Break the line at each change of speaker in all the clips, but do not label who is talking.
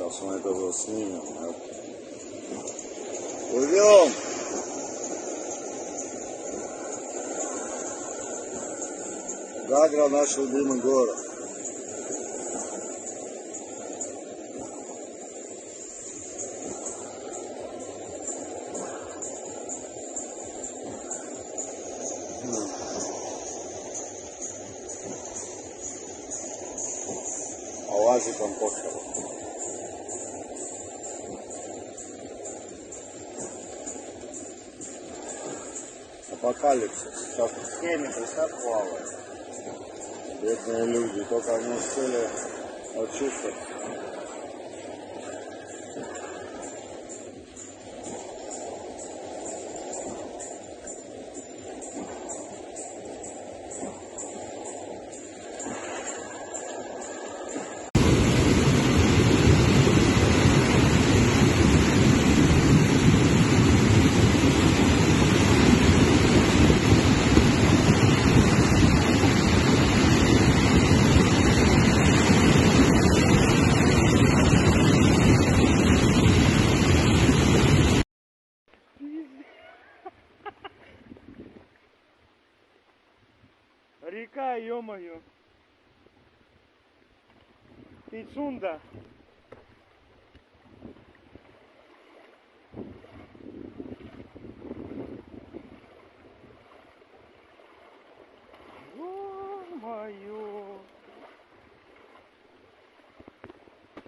Сейчас мы это уже снимем. Плывем! Гагра — наш любимый город. Лазиком поехал. Апокалипсис. Сейчас в схеме, представь, плавает. Бедные люди, только они успели очухаться.
Река, ё-моё. Пицунда. Ё-моё.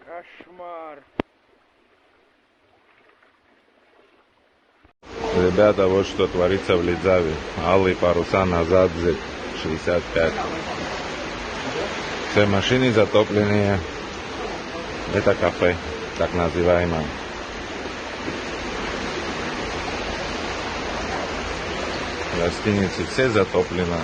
Кошмар.
Ребята, вот что творится в Лидзаве. Алые паруса назад, 65. Все машины затопленные. Это кафе, так называемое. Гостиницы все затоплено.